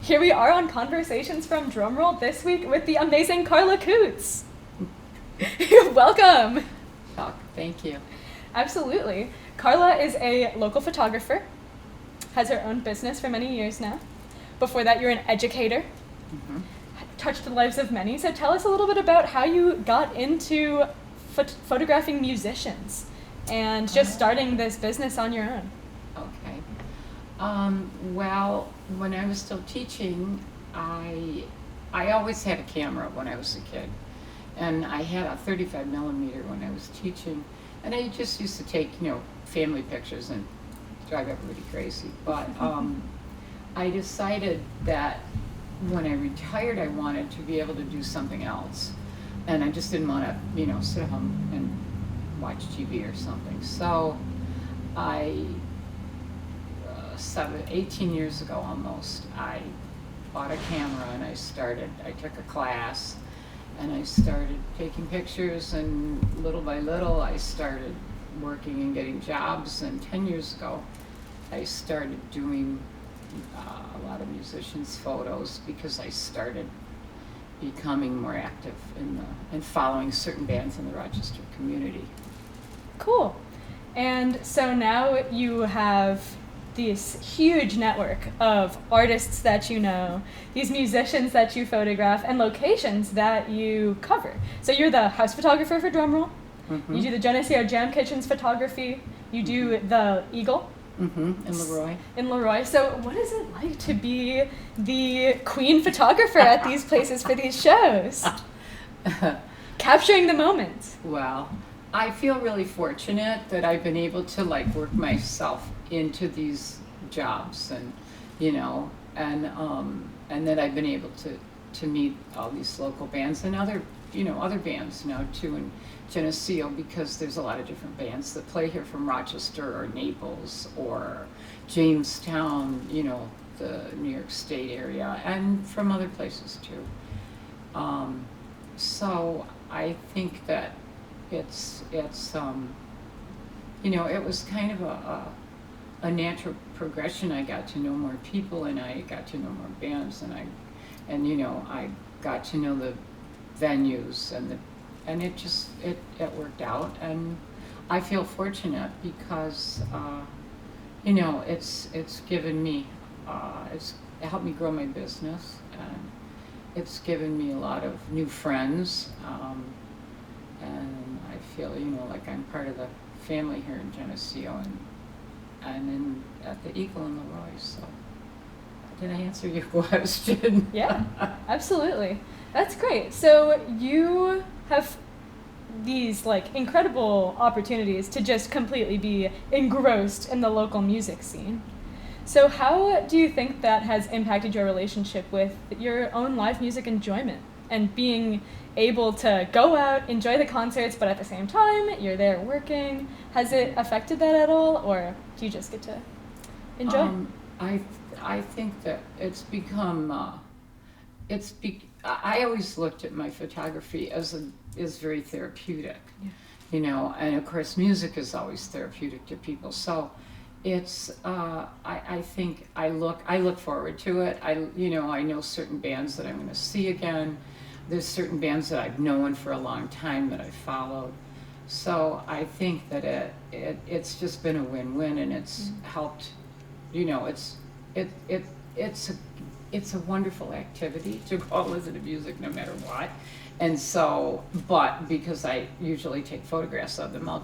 Here we are on Conversations from Drumroll this week with the amazing Carla Coots. Welcome. Oh, thank you. Absolutely. Carla is a local photographer, has her own business for many years now. Before that, you're an educator, touched the lives of many. So tell us a little bit about how you got into photographing musicians and just starting this business on your own. Okay. Well, when I was still teaching, I always had a camera when I was a kid. And I had a 35 millimeter when I was teaching. And I just used to take, family pictures and drive everybody crazy. But I decided that when I retired, I wanted to be able to do something else. And I just didn't want to, sit home and watch TV or something. So I, 18 years ago almost, I bought a camera and I took a class and I started taking pictures, and little by little I started working and getting jobs. And 10 years ago I started doing a lot of musicians' photos because I started becoming more active in following certain bands in the Rochester community. Cool. And so now you have this huge network of artists that you know, these musicians that you photograph, and locations that you cover. So you're the house photographer for Drumroll. You do the Geneseo Jam Kitchens photography. You do the Eagle. In Leroy. So what is it like to be the queen photographer at these places for these shows? Capturing the moments. Well, I feel really fortunate that I've been able to work myself into these jobs, and and that I've been able to meet all these local bands and other bands now too in Geneseo, because there's a lot of different bands that play here from Rochester or Naples or Jamestown, the New York State area, and from other places too. So I think that it's it was kind of a natural progression. I got to know more people, and I got to know more bands, and I got to know the venues, and it worked out, and I feel fortunate because it's given me it helped me grow my business, and it's given me a lot of new friends, and I feel like I'm part of the family here in Geneseo and at the Eagle and Leroy. So did I answer your question? Yeah, absolutely. That's great. So you have these incredible opportunities to just completely be engrossed in the local music scene. So how do you think that has impacted your relationship with your own live music enjoyment and being able to go out, enjoy the concerts, but at the same time you're there working? Has it affected that at all, or do you just get to enjoy? I think that it's become I always looked at my photography as very therapeutic, and of course music is always therapeutic to people. So it's I think I look forward to it. I know certain bands that I'm going to see again. There's certain bands that I've known for a long time that I followed. So I think that it's just been a win-win, and it's helped. It's a wonderful activity to go listen to music no matter what. And so, but because I usually take photographs of them, I'll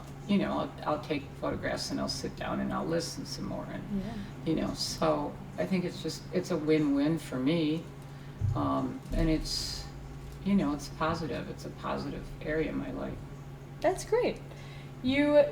take photographs and I'll sit down and I'll listen some more, and so I think it's a win-win for me, and it's positive. It's a positive area in my life. That's great. You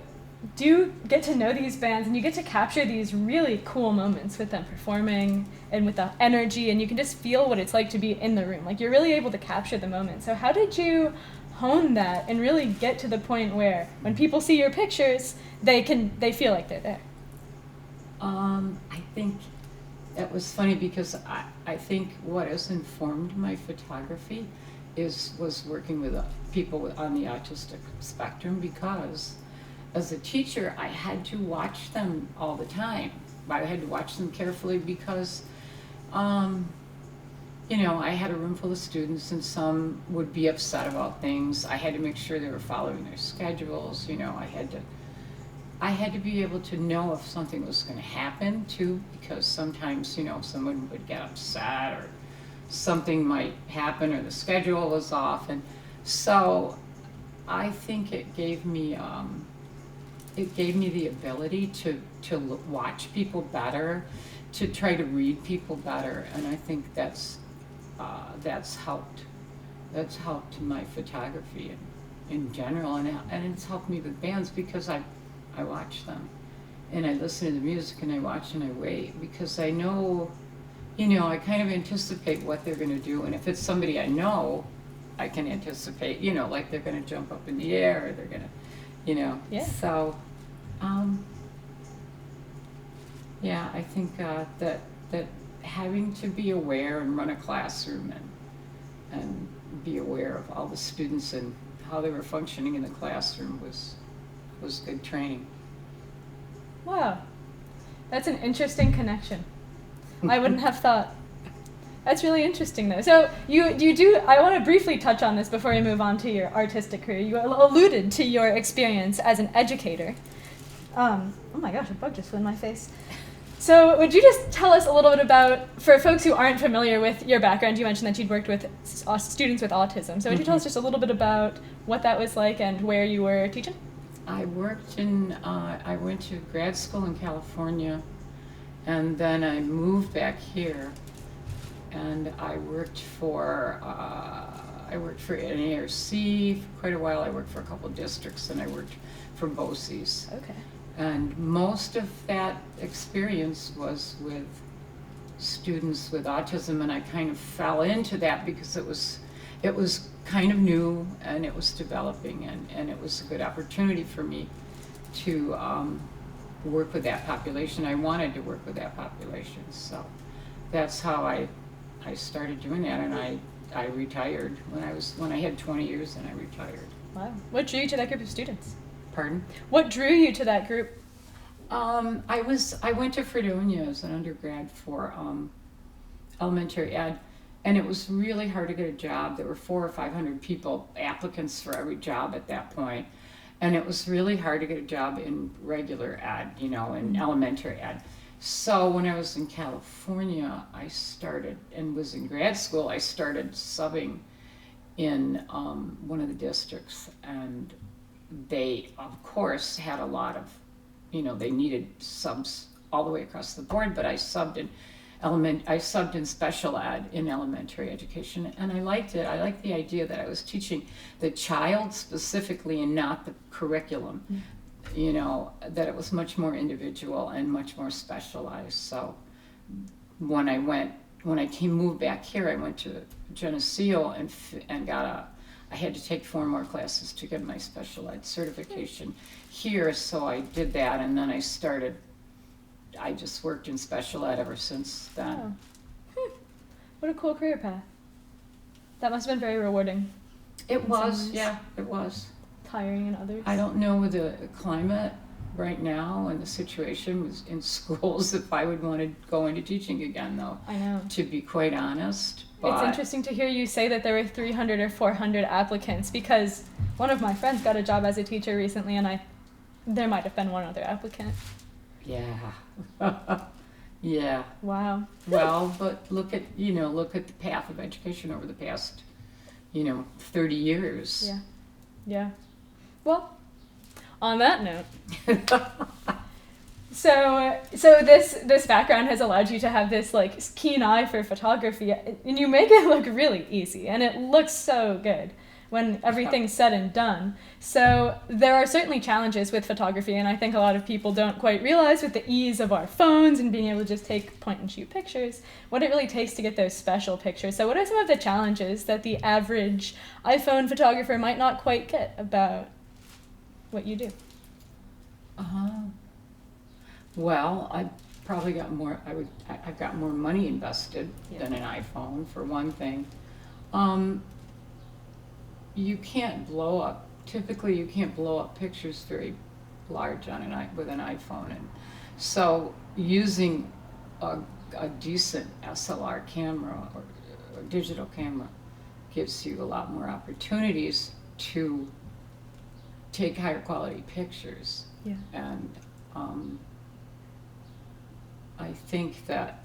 do get to know these bands, and you get to capture these really cool moments with them performing and with the energy, and you can just feel what it's like to be in the room. You're really able to capture the moment. So how did you hone that and really get to the point where when people see your pictures, they feel like they're there? I think that was funny because I think what has informed my photography was working with people on the autistic spectrum, because as a teacher I had to watch them all the time. I had to watch them carefully because I had a room full of students, and some would be upset about things. I had to make sure they were following their schedules. I had to be able to know if something was going to happen too, because sometimes, someone would get upset or something might happen or the schedule was off. And so I think it gave me the ability to watch people better, to try to read people better, and I think that's helped my photography in general, and it's helped me with bands because I watch them and I listen to the music and I watch and I wait, because I know, I kind of anticipate what they're going to do, and if it's somebody I know, I can anticipate, like they're going to jump up in the air, or they're going to, Yeah. So, yeah, I think that having to be aware and run a classroom and be aware of all the students and how they were functioning in the classroom was good training. Wow. That's an interesting connection. I wouldn't have thought. That's really interesting, though. So you do. I want to briefly touch on this before we move on to your artistic career. You alluded to your experience as an educator. Oh my gosh, a bug just flew in my face. So would you just tell us a little bit about, for folks who aren't familiar with your background, you mentioned that you'd worked with students with autism. So would you tell us just a little bit about what that was like and where you were teaching? I went to grad school in California, and then I moved back here, and I worked for NARC for quite a while. I worked for a couple of districts, and I worked for BOCES. Okay. And most of that experience was with students with autism, and I kind of fell into that because it was kind of new and it was developing, and it was a good opportunity for me to work with that population. I wanted to work with that population, so that's how I started doing that, and I retired when I had 20 years, and I retired. Wow. What drew you to that group of students? Pardon? What drew you to that group? I went to Fredonia as an undergrad for elementary ed, and it was really hard to get a job. There were 400 or 500 applicants for every job at that point, and it was really hard to get a job in regular ed, in elementary ed. So when I was in California, and was in grad school, I started subbing in one of the districts, and they, of course, had a lot of, they needed subs all the way across the board, but I subbed in special ed in elementary education, and I liked it. I liked the idea that I was teaching the child specifically and not the curriculum, that it was much more individual and much more specialized. So when I moved back here, I went to Geneseo and I had to take 4 more classes to get my special ed certification here, so I did that, and then I just worked in special ed ever since then. Oh. What a cool career path. That must have been very rewarding. It was, yeah, it was. Tiring in others. I don't know with the climate right now and the situation in schools if I would want to go into teaching again, though. I know. To be quite honest. It's interesting to hear you say that there were 300 or 400 applicants, because one of my friends got a job as a teacher recently, and there might have been one other applicant. Yeah. Yeah. Wow. Well, but look at the path of education over the past, 30 years. Yeah. Yeah. Well, on that note, so this background has allowed you to have this keen eye for photography, and you make it look really easy, and it looks so good when everything's said and done. So there are certainly challenges with photography, and I think a lot of people don't quite realize, with the ease of our phones and being able to just take point and shoot pictures, what it really takes to get those special pictures. So what are some of the challenges that the average iPhone photographer might not quite get about what you do? Well, I've got more money invested than an iPhone, for one thing. Typically you can't blow up pictures very large with an iPhone, and so using a decent SLR camera a digital camera gives you a lot more opportunities to take higher quality pictures. Yeah. And I think that,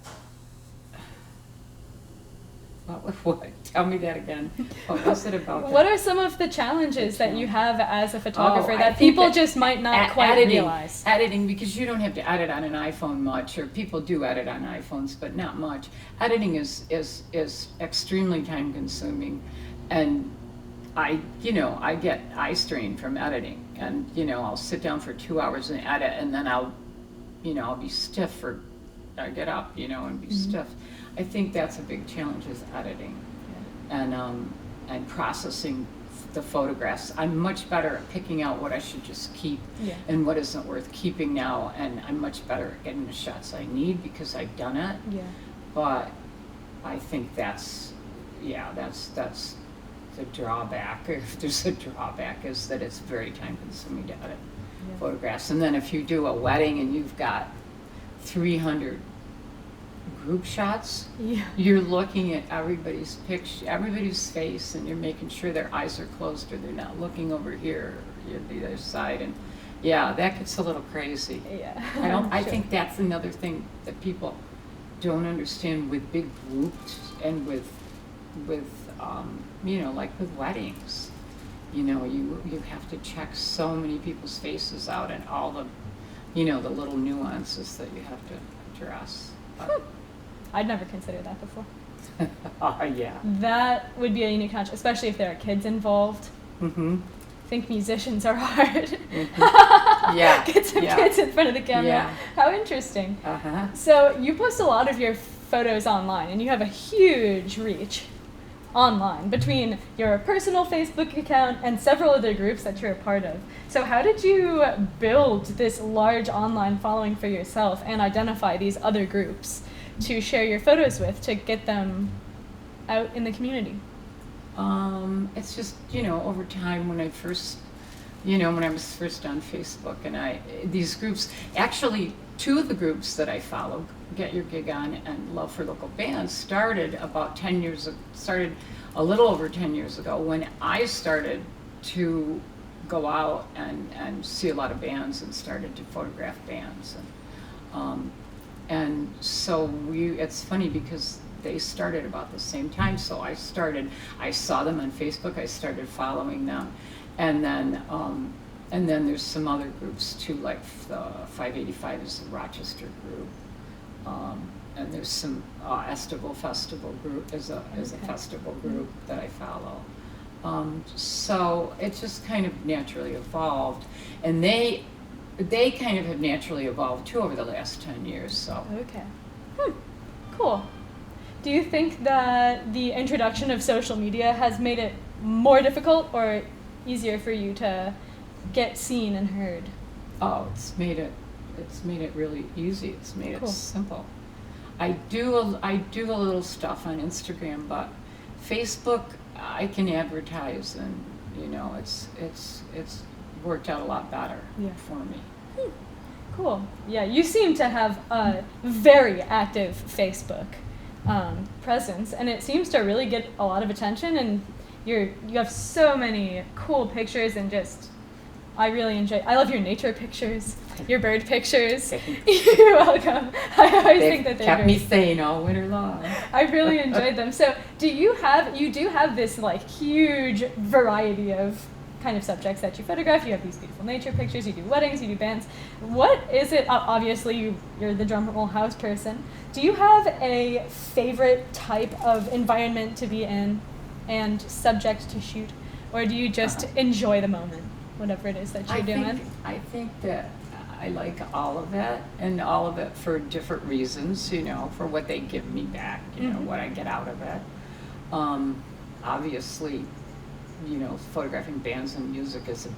what? Tell me that again. What was it about? What are some of the challenges that you have as a photographer I that think people that just might not quite realize? Editing, because you don't have to edit on an iPhone much, or people do edit on iPhones, but not much. Editing is extremely time consuming, and I get eye strain from editing, and I'll sit down for 2 hours and edit, and then I'll be stiff, for I get up, and be stiff. I think that's a big challenge, is editing, and processing the photographs. I'm much better at picking out what I should just keep and what isn't worth keeping now, and I'm much better at getting the shots I need because I've done it. Yeah. But I think that's the drawback, if there's a drawback, is that it's very time consuming to edit photographs. And then if you do a wedding and you've got 300 group shots, you're looking at everybody's picture, everybody's face, and you're making sure their eyes are closed or they're not looking over here or the other side, and that gets a little crazy. I think that's another thing that people don't understand with big groups, and with like with weddings, you have to check so many people's faces out, and all the the little nuances that you have to address. I'd never considered that before. Yeah. That would be a unique challenge, especially if there are kids involved. I think musicians are hard. Yeah. Get some kids in front of the camera. Yeah. How interesting. So you post a lot of your photos online, and you have a huge reach online between your personal Facebook account and several other groups that you're a part of. So how did you build this large online following for yourself and identify these other groups to share your photos with, to get them out in the community? It's just, over time, when I first, when I was first on Facebook, and these groups, actually 2 of the groups that I follow, Get Your Gig On and Love for Local Bands, started a little over 10 years ago, when I started to go out and see a lot of bands and started to photograph bands. And so it's funny because they started about the same time. So I saw them on Facebook, I started following them. And then there's some other groups too, like the 585 is a Rochester group. And there's some Estival Festival group is a festival group that I follow. So it just kind of naturally evolved, and they kind of have naturally evolved too over the last 10 years. So okay, cool. Do you think that the introduction of social media has made it more difficult or easier for you to get seen and heard? Oh, it's made it really easy. It's made it simple. I do a little stuff on Instagram, but Facebook I can advertise, and it's worked out a lot better for me. Cool. Yeah, you seem to have a very active Facebook presence, and it seems to really get a lot of attention, and you have so many cool pictures, and just I love your nature pictures, your bird pictures. You're welcome. I always think that they're kept me sane all winter long. I really enjoyed them. So you do have this like huge variety of kind of subjects that you photograph. You have these beautiful nature pictures, you do weddings, you do bands. What is it, obviously you're the Drumroll house person. Do you have a favorite type of environment to be in and subject to shoot? Or do you just enjoy the moment, whatever it is that you're doing? I think that I like all of it, and all of it for different reasons, for what they give me back, what I get out of it. Obviously, photographing bands and music is a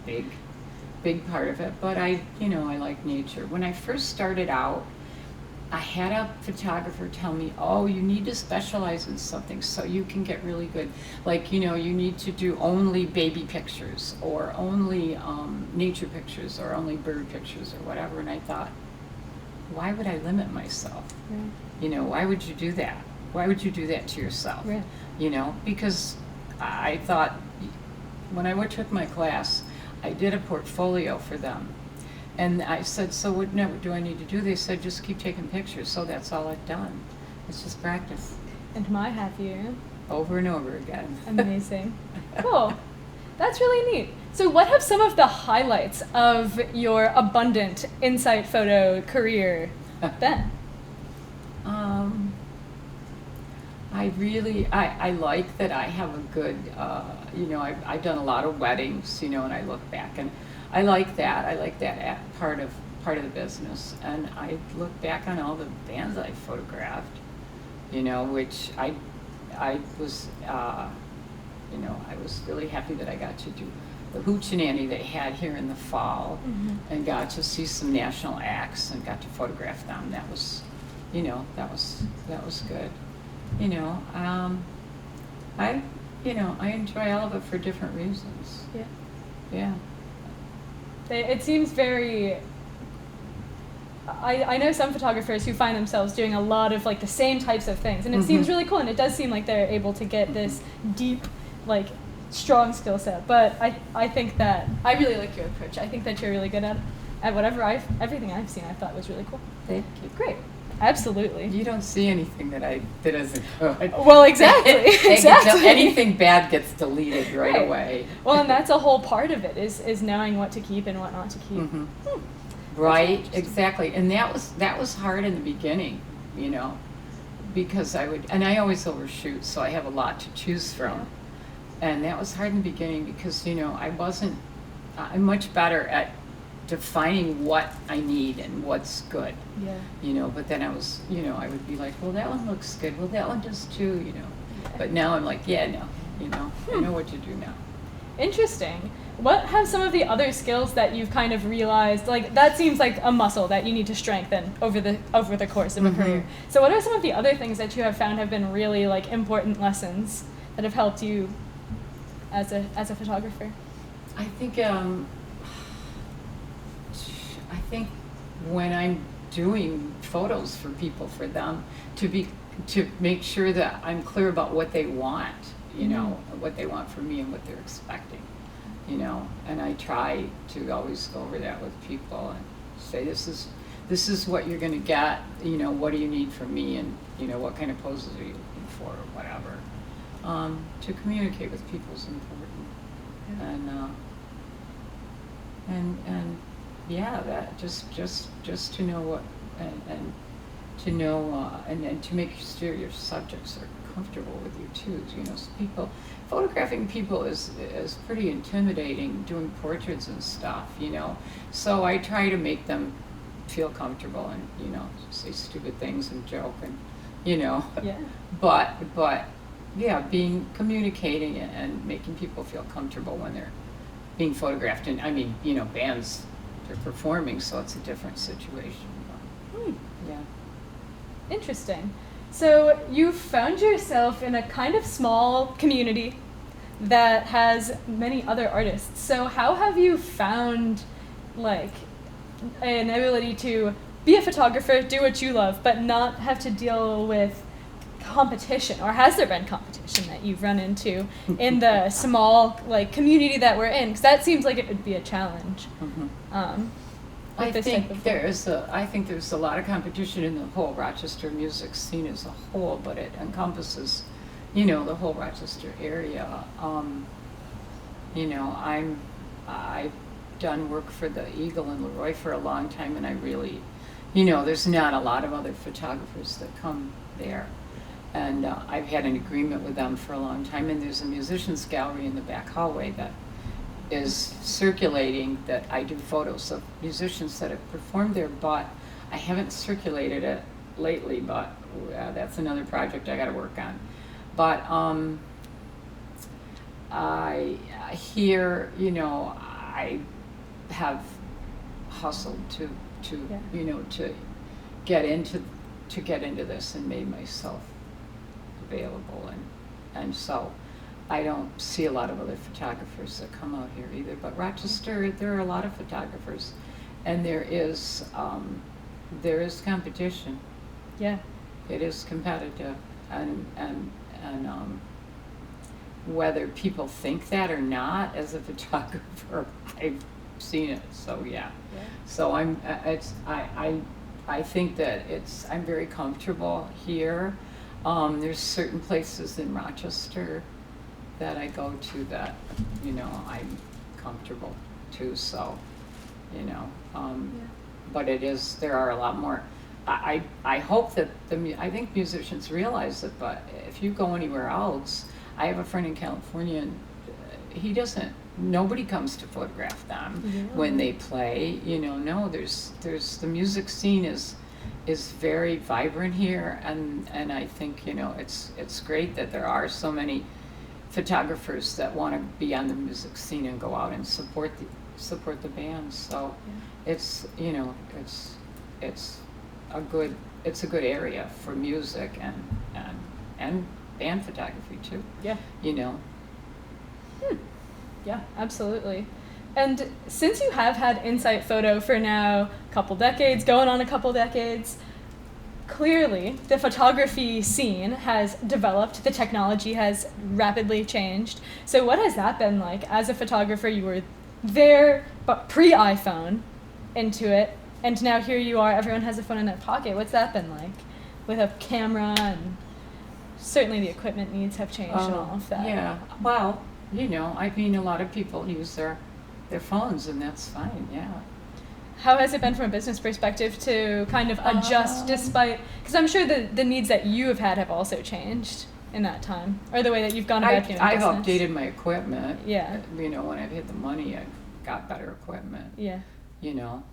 big part of it, but I like nature. When I first started out, I had a photographer tell me, oh, you need to specialize in something so you can get really good. Like, you need to do only baby pictures, or only nature pictures, or only bird pictures, or whatever. And I thought, why would I limit myself? Why would you do that? Why would you do that to yourself? Right. You know, because I thought when I took my class, I did a portfolio for them. And I said, so what do I need to do? They said, just keep taking pictures. So that's all I've done. It's just practice. And my have you. Over and over again. Amazing. Cool. That's really neat. So what have some of the highlights of your abundant insight photo career been? I like that I have a good, I've done a lot of weddings, and I look back and I like that. I like that part of the business. And I look back on all the bands I photographed, which I was, I was really happy that I got to do the hoochie they had here in the fall, and got to see some national acts and got to photograph them. That was, that was good. I enjoy all of it for different reasons. Yeah. Yeah. It seems very. I know some photographers who find themselves doing a lot of like the same types of things, and it seems really cool, and it does seem like they're able to get this deep, like, strong skill set. But I think that I really like your approach. I think that you're really good at everything I've seen. I thought was really cool. Thank you. Great. Absolutely. You don't see anything that isn't good. Well, exactly. Exactly. Anything bad gets deleted right away. Well, and that's a whole part of it is knowing what to keep and what not to keep. Right, exactly. And that was hard in the beginning, because I always overshoot, so I have a lot to choose from. Yeah. And that was hard in the beginning because, I'm much better at defining what I need and what's good. Yeah. But then I would be like, well, that one looks good. Well, that one does too, Yeah. But now I'm like, yeah, no, I know what to do now. Interesting. What have some of the other skills that you've kind of realized, like that seems like a muscle that you need to strengthen over the course of a career. So what are some of the other things that you have found have been really like important lessons that have helped you as a photographer? I think when I'm doing photos for people, for them to make sure that I'm clear about what they want, what they want from me and what they're expecting, and I try to always go over that with people and say, this is what you're going to get, what do you need from me, and what kind of poses are you looking for, or whatever. To communicate with people is important. And yeah, that just to know what and to know and to make sure your subjects are comfortable with you too. So photographing people is pretty intimidating, doing portraits and stuff. So I try to make them feel comfortable and say stupid things and joke and Yeah. But yeah, communicating and making people feel comfortable when they're being photographed. And I mean, bands, they're performing, so it's a different situation. Yeah. Interesting. So you found yourself in a kind of small community that has many other artists. So how have you found like an ability to be a photographer, do what you love, but not have to deal with competition? Or has there been competition that you've run into in the small like community that we're in? Because that seems like it would be a challenge. I think there's a lot of competition in the whole Rochester music scene as a whole, but it encompasses, the whole Rochester area. I've done work for the Eagle and Leroy for a long time, and I really, there's not a lot of other photographers that come there. And I've had an agreement with them for a long time, and there's a musicians gallery in the back hallway that is circulating that I do photos of musicians that have performed there, but I haven't circulated it lately, but that's another project I got to work on. But I have hustled to get into this and made myself available, and so I don't see a lot of other photographers that come out here either. But Rochester, there are a lot of photographers, and there is competition. Yeah. It is competitive. and whether people think that or not, as a photographer, I've seen it. So yeah. So I think that I'm very comfortable here. There's certain places in Rochester that I go to that, I'm comfortable too. So, but there are a lot more. I hope that I think musicians realize it, but if you go anywhere else, I have a friend in California, and nobody comes to photograph them when they play. No, there's the music scene is very vibrant here, and I think it's great that there are so many photographers that want to be on the music scene and go out and support the bands. So it's a good area for music and band photography too. Yeah. Yeah, absolutely. And since you have had Insight Photo for now a couple decades, going on a couple decades, clearly the photography scene has developed, the technology has rapidly changed. So what has that been like? As a photographer, you were there, but pre-iPhone into it, and now here you are, everyone has a phone in their pocket. What's that been like with a camera? And certainly the equipment needs have changed and all of that. Yeah, well, a lot of people use their phones, and that's fine, yeah. How has it been from a business perspective to kind of adjust despite, because I'm sure the needs that you have also changed in that time, or the way that you've gone about doing business? I've updated my equipment. Yeah. When I've hit the money, I've got better equipment. Yeah.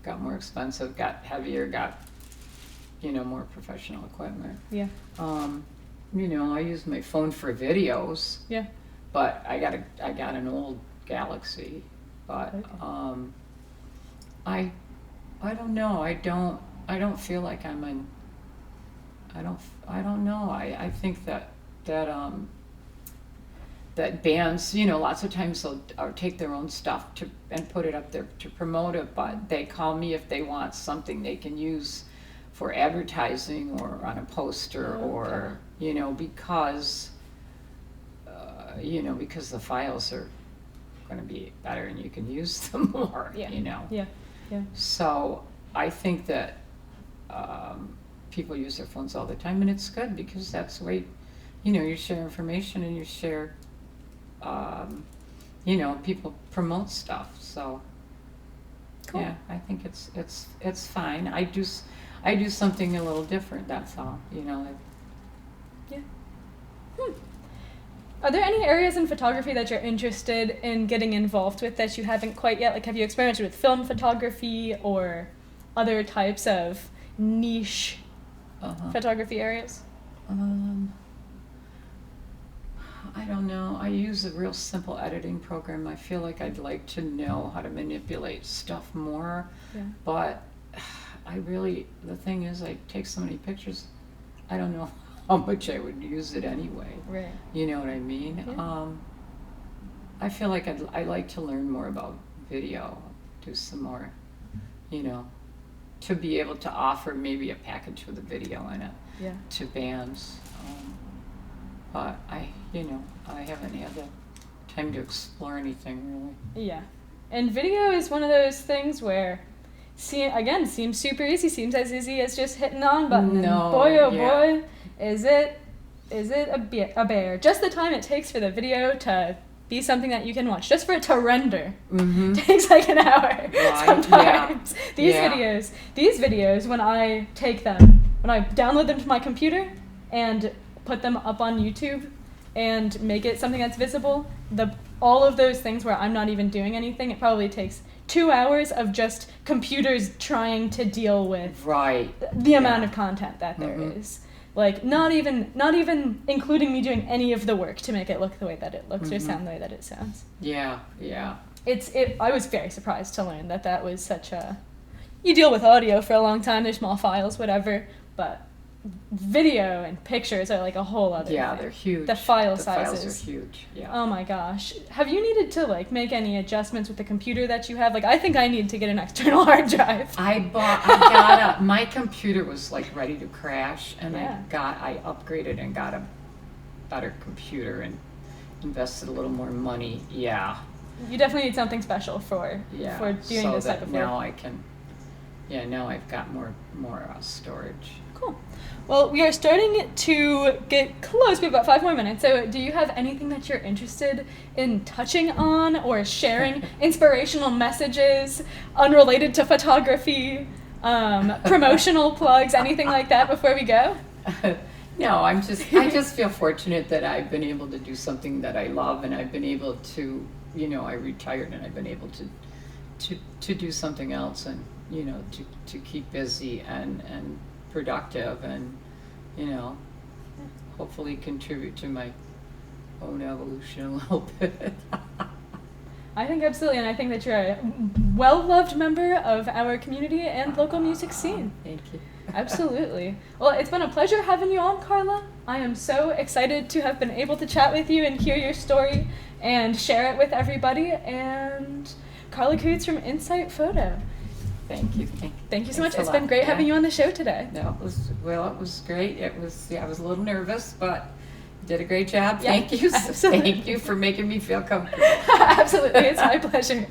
Got more expensive, got heavier, got, more professional equipment. Yeah. I use my phone for videos. Yeah. But I got an old Galaxy, but okay. I don't know. I don't feel like I'm in. I don't know. I think that bands, lots of times they'll take their own stuff and put it up there to promote it, but they call me if they want something they can use for advertising or on a poster, or because because the files are going to be better and you can use them more. Yeah. So I think that people use their phones all the time, and it's good because that's the way you share information and you share people promote stuff. So cool. Yeah, I think it's fine. I do something a little different, that's all. Yeah. Are there any areas in photography that you're interested in getting involved with that you haven't quite yet? Like, have you experimented with film photography or other types of niche photography areas? I don't know. I use a real simple editing program. I feel like I'd like to know how to manipulate stuff more. Yeah. But the thing is, I take so many pictures, I don't know how much I would use it anyway. Right. You know what I mean? Yeah. I feel like I'd like to learn more about video, do some more, to be able to offer maybe a package with a video in it to bands. But I haven't had the time to explore anything really. Yeah. And video is one of those things where, seems super easy, seems as easy as just hitting the on button. No, boy, is it a bear. Just the time it takes for the video to be something that you can watch, just for it to render, takes like an hour sometimes. Yeah. These videos, when I download them to my computer and put them up on YouTube and make it something that's visible, all of those things where I'm not even doing anything, it probably takes 2 hours of just computers trying to deal with the amount of content that there is. Like, not even including me doing any of the work to make it look the way that it looks or sound the way that it sounds. Yeah. I was very surprised to learn that was such a... You deal with audio for a long time, they're small files, whatever, but video and pictures are like a whole other Yeah, thing. they're huge. The file the sizes. files are huge. Yeah. Oh my gosh. Have you needed to like make any adjustments with the computer that you have? Like I think I need to get an external hard drive. My computer was like ready to crash, and Yeah. I upgraded and got a better computer and invested a little more money. Yeah. You definitely need something special for doing so this type that of work. now I can. Yeah, now I've got more storage. Cool. Well, we are starting to get close. We have about 5 more minutes. So, do you have anything that you're interested in touching on or sharing? Inspirational messages, unrelated to photography, promotional plugs, anything like that before we go? No, I just feel fortunate that I've been able to do something that I love, and I've been able to, I retired and I've been able to do something else, and to keep busy and productive, and hopefully contribute to my own evolution a little bit. I think absolutely, and I think that you're a well-loved member of our community and local music scene. Thank you. Absolutely. Well, it's been a pleasure having you on, Carla. I am so excited to have been able to chat with you and hear your story and share it with everybody. And Carla Coots from Insight Photo. Thank you. Thank you so much. Thanks a It's been lot. great Yeah. having you on the show today. No, it was great. I was a little nervous, but you did a great job. Yeah, Thank you. absolutely. Thank you for making me feel comfortable. Absolutely. It's my pleasure.